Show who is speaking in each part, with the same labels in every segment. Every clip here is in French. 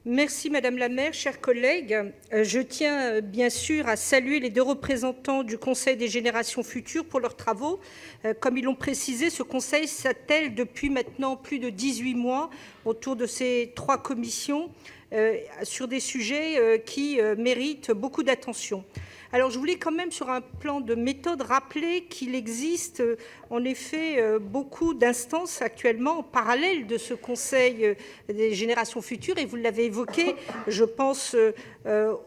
Speaker 1: Merci Madame la maire, chers collègues. Je tiens bien sûr à saluer les deux représentants du Conseil des générations futures pour leurs travaux. Comme ils l'ont précisé, ce conseil s'attelle depuis maintenant plus de 18 mois autour de ces 3 commissions sur des sujets qui méritent beaucoup d'attention. Alors je voulais quand même sur un plan de méthode rappeler qu'il existe en effet beaucoup d'instances actuellement en parallèle de ce Conseil des générations futures et vous l'avez évoqué, je pense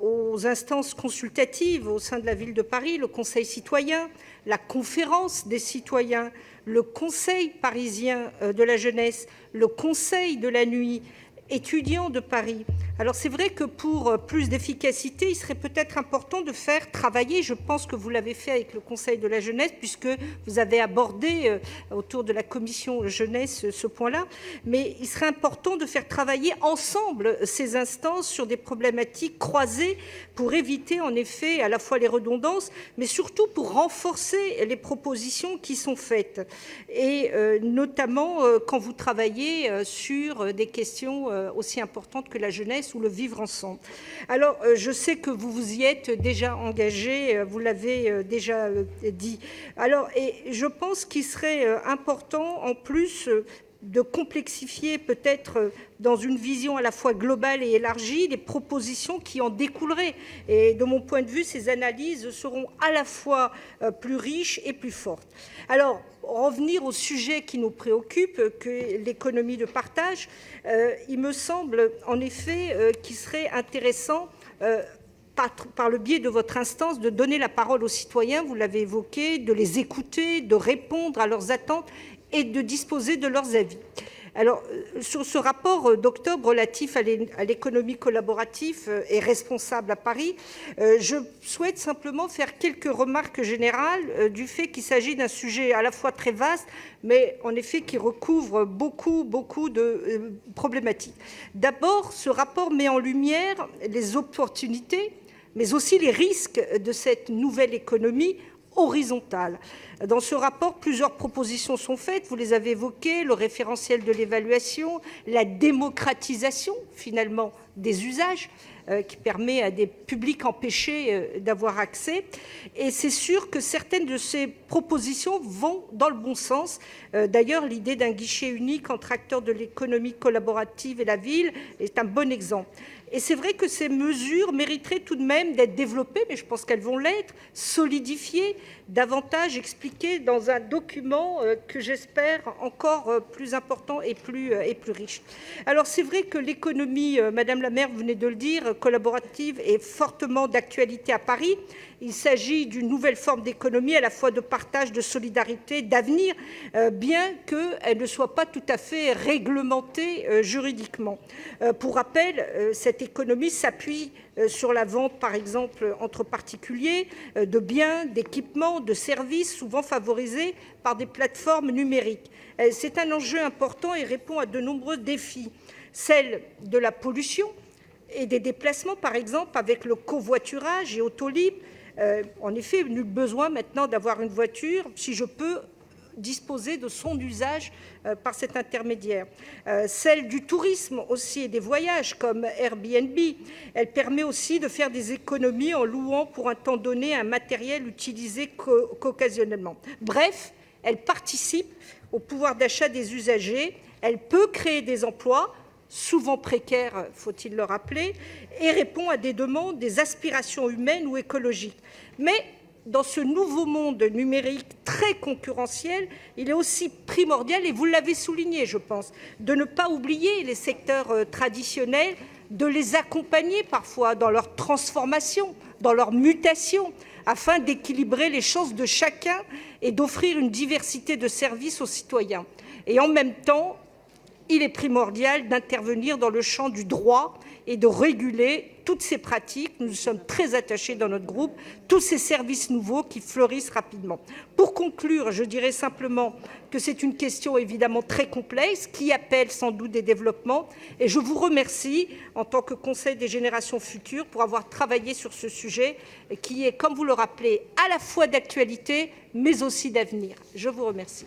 Speaker 1: aux instances consultatives au sein de la ville de Paris, le Conseil citoyen, la conférence des citoyens, le Conseil parisien de la jeunesse, le Conseil de la nuit, étudiants de Paris. Alors c'est vrai que pour plus d'efficacité, il serait peut-être important de faire travailler, je pense que vous l'avez fait avec le Conseil de la jeunesse, puisque vous avez abordé autour de la commission jeunesse ce point-là, mais il serait important de faire travailler ensemble ces instances sur des problématiques croisées pour éviter en effet à la fois les redondances, mais surtout pour renforcer les propositions qui sont faites, et notamment quand vous travaillez sur des questions aussi importantes que la jeunesse ou le vivre ensemble. Alors, je sais que vous vous y êtes déjà engagé, vous l'avez déjà dit. Alors, et je pense qu'il serait important, en plus, de complexifier peut-être dans une vision à la fois globale et élargie les propositions qui en découleraient. Et de mon point de vue, ces analyses seront à la fois plus riches et plus fortes. Alors, revenir au sujet qui nous préoccupe, que l'économie de partage, il me semble en effet qu'il serait intéressant par le biais de votre instance, de donner la parole aux citoyens, vous l'avez évoqué, de les écouter, de répondre à leurs attentes et de disposer de leurs avis. Alors, sur ce rapport d'octobre relatif à l'économie collaborative et responsable à Paris, je souhaite simplement faire quelques remarques générales du fait qu'il s'agit d'un sujet à la fois très vaste, mais en effet qui recouvre beaucoup de problématiques. D'abord, ce rapport met en lumière les opportunités, mais aussi les risques de cette nouvelle économie horizontale. Dans ce rapport, plusieurs propositions sont faites, vous les avez évoquées, le référentiel de l'évaluation, la démocratisation finalement des usages qui permet à des publics empêchés d'avoir accès. Et c'est sûr que certaines de ces propositions vont dans le bon sens. D'ailleurs, l'idée d'un guichet unique entre acteurs de l'économie collaborative et la ville est un bon exemple. Et c'est vrai que ces mesures mériteraient tout de même d'être développées, mais je pense qu'elles vont l'être, solidifiées, davantage expliquées dans un document que j'espère encore plus important et plus riche. Alors c'est vrai que l'économie, Madame la maire, vous venez de le dire, collaborative est fortement d'actualité à Paris. Il s'agit d'une nouvelle forme d'économie, à la fois de partage, de solidarité, d'avenir, bien qu'elle ne soit pas tout à fait réglementée juridiquement. Pour rappel, cette économie s'appuie sur la vente, par exemple, entre particuliers, de biens, d'équipements, de services, souvent favorisés par des plateformes numériques. C'est un enjeu important et répond à de nombreux défis. Celle de la pollution et des déplacements, par exemple, avec le covoiturage et Autolib. En effet, nul besoin maintenant d'avoir une voiture si je peux disposer de son usage par cet intermédiaire. Celle du tourisme aussi et des voyages comme Airbnb. Elle permet aussi de faire des économies en louant pour un temps donné un matériel utilisé qu'occasionnellement. Bref, elle participe au pouvoir d'achat des usagers. Elle peut créer des emplois, souvent précaires, faut-il le rappeler, et répond à des demandes, des aspirations humaines ou écologiques. Mais dans ce nouveau monde numérique très concurrentiel, il est aussi primordial, et vous l'avez souligné, je pense, de ne pas oublier les secteurs traditionnels, de les accompagner parfois dans leur transformation, dans leur mutation, afin d'équilibrer les chances de chacun et d'offrir une diversité de services aux citoyens. Et en même temps, il est primordial d'intervenir dans le champ du droit et de réguler toutes ces pratiques. Nous sommes très attachés dans notre groupe, tous ces services nouveaux qui fleurissent rapidement. Pour conclure, je dirais simplement que c'est une question évidemment très complexe qui appelle sans doute des développements et je vous remercie en tant que Conseil des générations futures pour avoir travaillé sur ce sujet qui est, comme vous le rappelez, à la fois d'actualité mais aussi d'avenir. Je vous remercie.